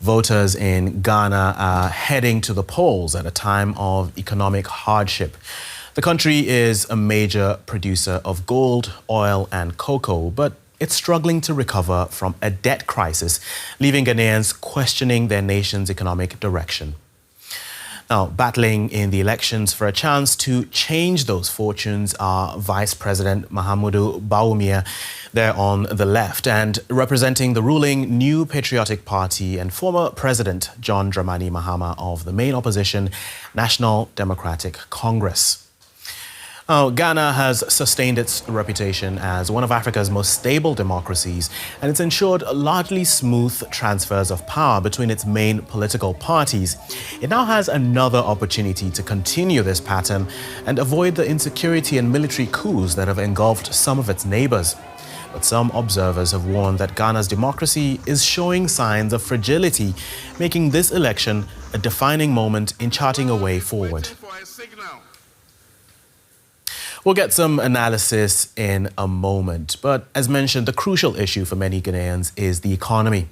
Voters in Ghana are heading to the polls at a time of economic hardship. The country is a major producer of gold, oil and cocoa, but it's struggling to recover from a debt crisis, leaving Ghanaians questioning their nation's economic direction. Now, battling in the elections for a chance to change those fortunes are Vice-President Mahamudu Bawumia, there on the left, and representing the ruling New Patriotic Party, and former President John Dramani Mahama of the main opposition, National Democratic Congress. Now, Ghana has sustained its reputation as one of Africa's most stable democracies, and it's ensured largely smooth transfers of power between its main political parties. It now has another opportunity to continue this pattern and avoid the insecurity and military coups that have engulfed some of its neighbors. But some observers have warned that Ghana's democracy is showing signs of fragility, making this election a defining moment in charting a way forward. We'll get some analysis in a moment, but as mentioned, the crucial issue for many Ghanaians is the economy.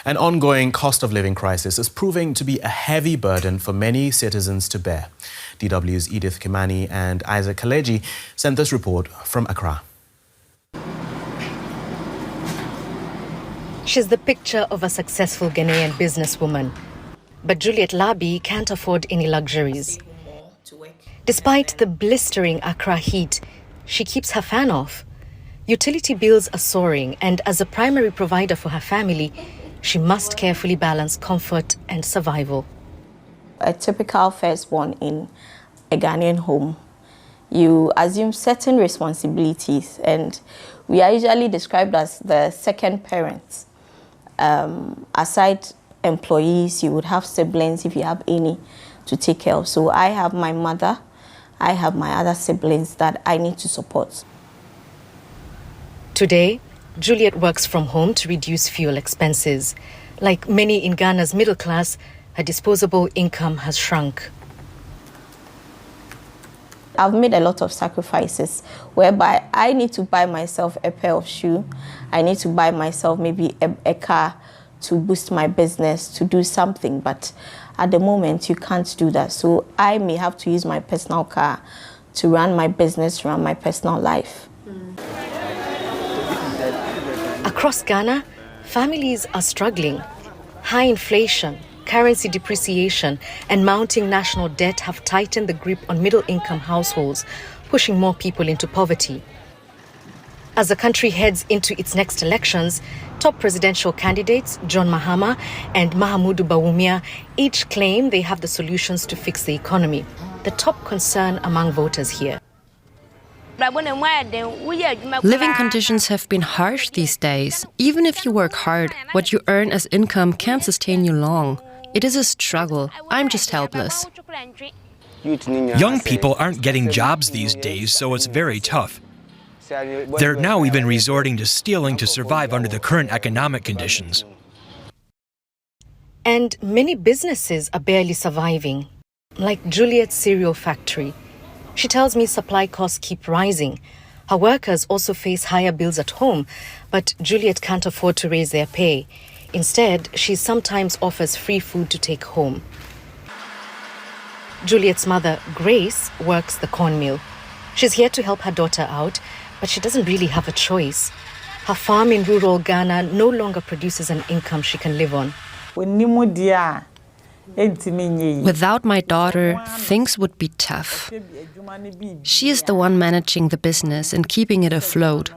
An ongoing cost of living crisis is proving to be a heavy burden for many citizens to bear. DW's Edith Kimani and Isaac Kaleji sent this report from Accra. She's the picture of a successful Ghanaian businesswoman, but Juliet Labi can't afford any luxuries. Despite the blistering Accra heat, she keeps her fan off. Utility bills are soaring, and as a primary provider for her family, she must carefully balance comfort and survival. A typical firstborn in a Ghanaian home, you assume certain responsibilities, and we are usually described as the second parents. Aside employees, you would have siblings if you have any to take care of. So I have my mother, I have my other siblings that I need to support. Today, Juliet works from home to reduce fuel expenses. Like many in Ghana's middle class, her disposable income has shrunk. I've made a lot of sacrifices whereby I need to buy myself a pair of shoes. I need to buy myself maybe a car to boost my business, to do something. But at the moment, you can't do that. So I may have to use my personal car to run my business, run my personal life. Across Ghana, families are struggling. High inflation, currency depreciation, and mounting national debt have tightened the grip on middle-income households, pushing more people into poverty. As the country heads into its next elections, top presidential candidates John Mahama and Mahamudu Bawumia each claim they have the solutions to fix the economy, the top concern among voters here. Living conditions have been harsh these days. Even if you work hard, what you earn as income can't sustain you long. It is a struggle. I'm just helpless. Young people aren't getting jobs these days, so it's very tough. They're now even resorting to stealing to survive under the current economic conditions. And many businesses are barely surviving, like Juliet's cereal factory. She tells me supply costs keep rising. Her workers also face higher bills at home, but Juliet can't afford to raise their pay. Instead, she sometimes offers free food to take home. Juliet's mother, Grace, works the corn mill. She's here to help her daughter out, but she doesn't really have a choice. Her farm in rural Ghana no longer produces an income she can live on. Without my daughter, things would be tough. She is the one managing the business and keeping it afloat.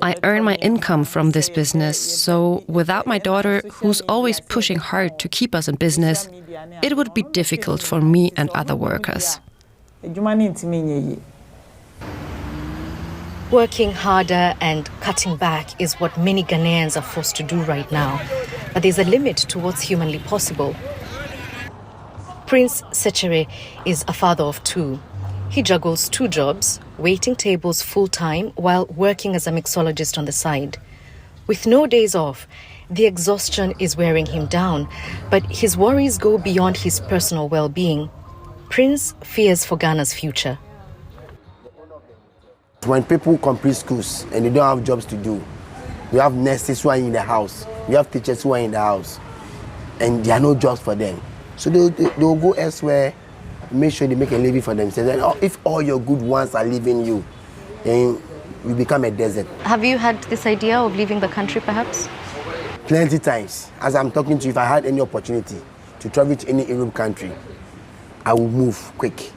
I earn my income from this business, so without my daughter, who's always pushing hard to keep us in business, it would be difficult for me and other workers. Working harder and cutting back is what many Ghanaians are forced to do right now. But there's a limit to what's humanly possible. Prince Sechere is a father of two. He juggles 2 jobs, waiting tables full-time while working as a mixologist on the side. With no days off, the exhaustion is wearing him down, but his worries go beyond his personal well-being. Prince fears for Ghana's future. When people complete schools and they don't have jobs to do, we have nurses who are in the house, we have teachers who are in the house. and there are no jobs for them. So they'll go elsewhere, make sure they make a living for themselves. And if all your good ones are leaving you, then you become a desert. Have you had this idea of leaving the country, perhaps? Plenty times. As I'm talking to you, if I had any opportunity to travel to any Europe country, I will move quick.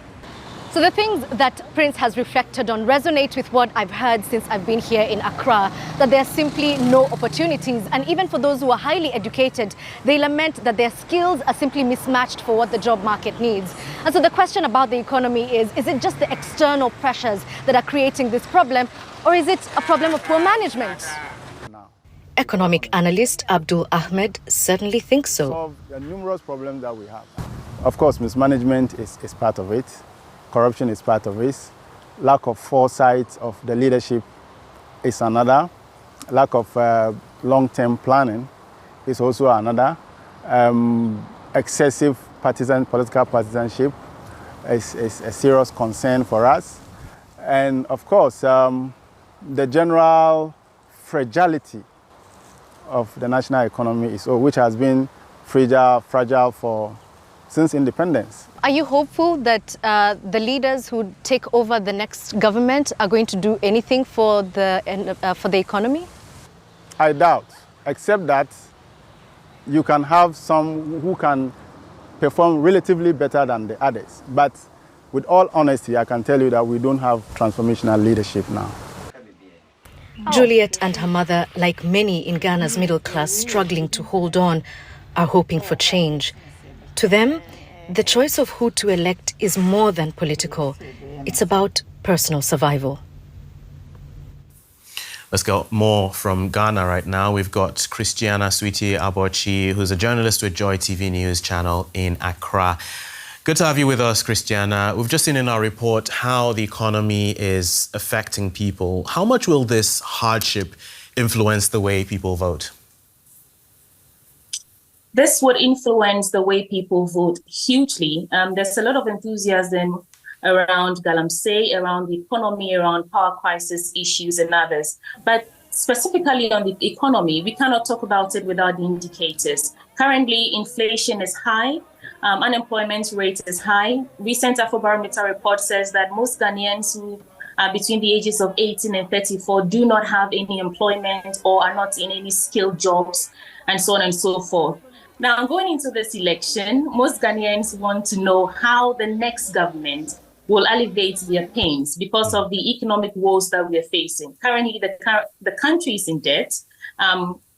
So the things that Prince has reflected on resonate with what I've heard since I've been here in Accra, that there are simply no opportunities. And even for those who are highly educated, they lament that their skills are simply mismatched for what the job market needs. And so the question about the economy is it just the external pressures that are creating this problem, or is it a problem of poor management? Economic analyst Abdul Ahmed certainly thinks so. Solve the numerous problems that we have. Of course, mismanagement is part of it. Corruption is part of it. Lack of foresight of the leadership is another. Lack of long-term planning is also another. Excessive political partisanship is a serious concern for us. And of course, the general fragility of the national economy which has been fragile since independence. Are you hopeful that the leaders who take over the next government are going to do anything for the economy? I doubt, except that you can have some who can perform relatively better than the others. But with all honesty, I can tell you that we don't have transformational leadership now. Juliet and her mother, like many in Ghana's middle class struggling to hold on, are hoping for change. To them, the choice of who to elect is more than political. It's about personal survival. Let's get more from Ghana right now. We've got Christiana Sweety Aborchie, who's a journalist with Joy TV News channel in Accra. Good to have you with us, Christiana. We've just seen in our report how the economy is affecting people. How much will this hardship influence the way people vote? This would influence the way people vote hugely. There's a lot of enthusiasm around Galamsey, around the economy, around power crisis issues and others. But specifically on the economy, we cannot talk about it without the indicators. Currently, inflation is high. Unemployment rate is high. Recent Afrobarometer report says that most Ghanaians who are between the ages of 18 and 34 do not have any employment or are not in any skilled jobs, and so on and so forth. Now, going into this election, most Ghanaians want to know how the next government will alleviate their pains because of the economic woes that we are facing. Currently, the country is in debt,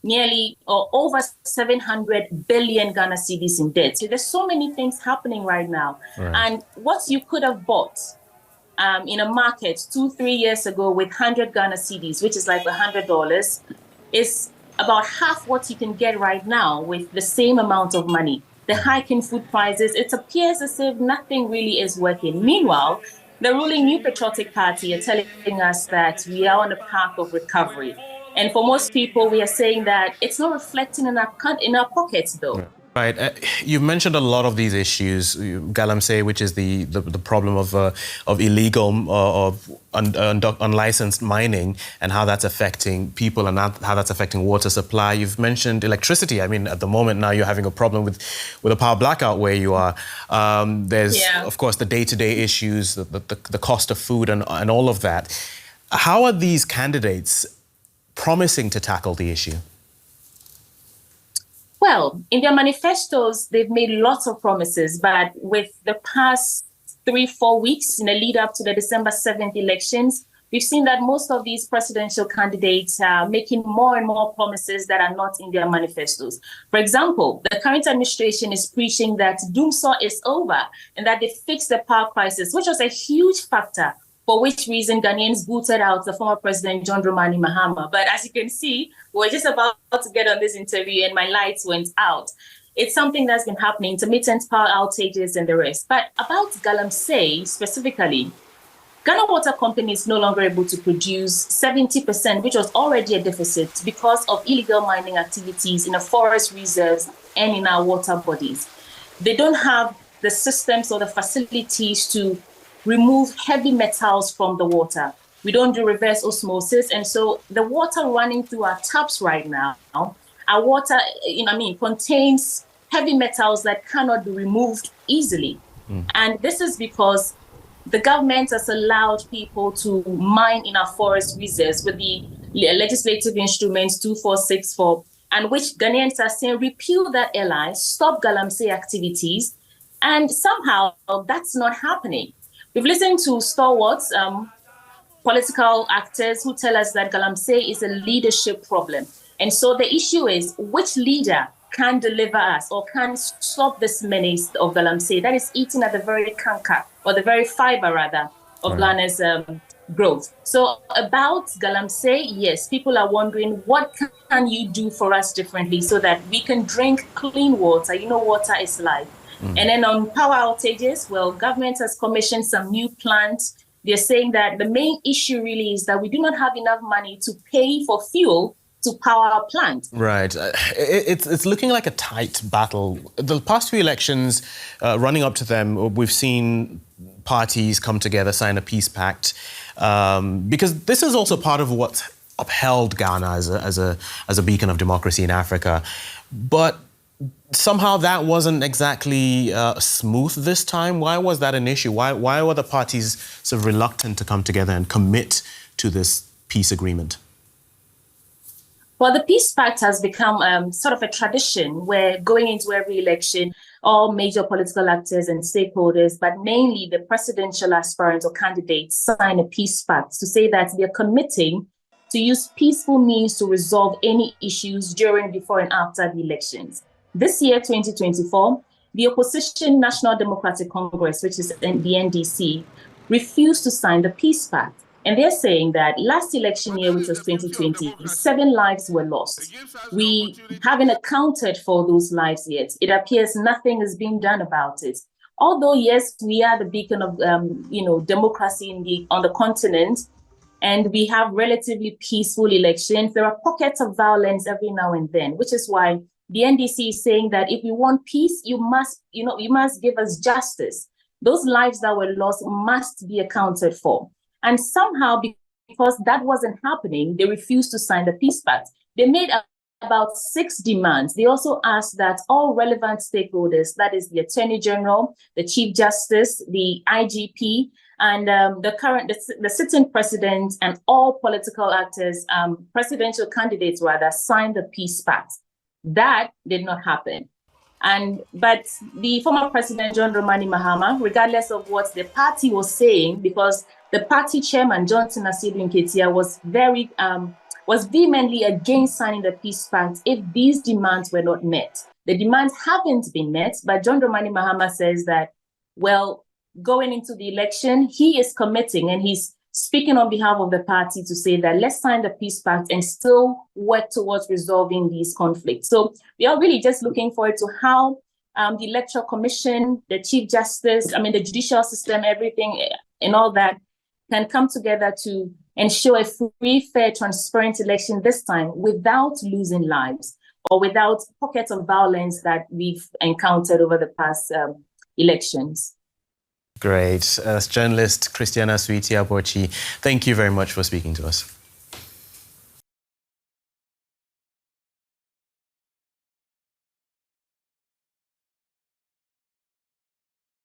nearly or over 700 billion Ghana cedis in debt. So there's so many things happening right now. Right. And what you could have bought in a market 2-3 years ago with 100 Ghana cedis, which is like $100, is about half what you can get right now with the same amount of money. The hike in food prices, it appears as if nothing really is working. Meanwhile, the ruling New Patriotic Party are telling us that we are on the path of recovery. And for most people, we are saying that it's not reflecting in our pockets, though. Right. You've mentioned a lot of these issues, Galamsey, which is the problem of illegal or unlicensed mining and how that's affecting people and how that's affecting water supply. You've mentioned electricity. I mean, at the moment now you're having a problem with a power blackout where you are. There's, of course, the day-to-day issues, the cost of food and all of that. How are these candidates promising to tackle the issue? Well, in their manifestos, they've made lots of promises, but with the past 3-4 weeks in the lead up to the December 7th elections, we've seen that most of these presidential candidates are making more and more promises that are not in their manifestos. For example, the current administration is preaching that doomsday is over and that they fixed the power crisis, which was a huge factor for which reason Ghanaians booted out the former President John Dramani Mahama. But as you can see, we're just about to get on this interview and my lights went out. It's something that's been happening, intermittent power outages and the rest. But about Galamsey specifically, Ghana Water Company is no longer able to produce 70%, which was already a deficit because of illegal mining activities in the forest reserves and in our water bodies. They don't have the systems or the facilities to remove heavy metals from the water. We don't do reverse osmosis. And so the water running through our taps right now, our water, contains heavy metals that cannot be removed easily. And this is because the government has allowed people to mine in our forest reserves with the legislative instruments 2464, and which Ghanaians are saying repeal that LI, stop Galamsey activities, and somehow that's not happening. We've listened to stalwarts, political actors who tell us that Galamsey is a leadership problem. And so the issue is, which leader can deliver us or can stop this menace of Galamsey that is eating at the very canker, or the very fiber rather, of Ghana's growth. So about Galamsey, yes, people are wondering, what can you do for us differently so that we can drink clean water? You know, water is life. And then on power outages, well, government has commissioned some new plants. They're saying that the main issue really is that we do not have enough money to pay for fuel to power our plant. Right. It's looking like a tight battle. The past few elections, running up to them, we've seen parties come together, sign a peace pact, because this is also part of what upheld Ghana as a beacon of democracy in Africa. But somehow that wasn't exactly smooth this time. Why was that an issue? Why were the parties sort of reluctant to come together and commit to this peace agreement? Well, the Peace Pact has become sort of a tradition where going into every election, all major political actors and stakeholders, but mainly the presidential aspirants or candidates, sign a Peace Pact to say that they're committing to use peaceful means to resolve any issues during, before, and after the elections. This year, 2024, the opposition National Democratic Congress, which is the NDC, refused to sign the Peace Pact. And they're saying that last election year, which was 2020, 7 lives were lost. We haven't accounted for those lives yet. It appears nothing is being done about it. Although, yes, we are the beacon of democracy on the continent, and we have relatively peaceful elections, there are pockets of violence every now and then, which is why the NDC is saying that if we want peace, you must give us justice. Those lives that were lost must be accounted for. And somehow, because that wasn't happening, they refused to sign the Peace Pact. They made about 6 demands. They also asked that all relevant stakeholders, that is the Attorney General, the Chief Justice, the IGP, and the sitting president, and all political actors, presidential candidates rather, signed the Peace Pact. That did not happen. But the former President John Dramani Mahama, regardless of what the party was saying, because the party chairman, Johnson Asidu Nketia, was vehemently against signing the Peace Pact if these demands were not met. The demands haven't been met, but John Dramani Mahama says that, well, going into the election, he is committing, and he's speaking on behalf of the party to say that let's sign the Peace Pact and still work towards resolving these conflicts. So we are really just looking forward to how the Electoral Commission, the Chief Justice, the judicial system, everything and all that can come together to ensure a free, fair, transparent election this time without losing lives or without pockets of violence that we've encountered over the past elections. Great. As journalist Christiana Sweety Aborchie, thank you very much for speaking to us.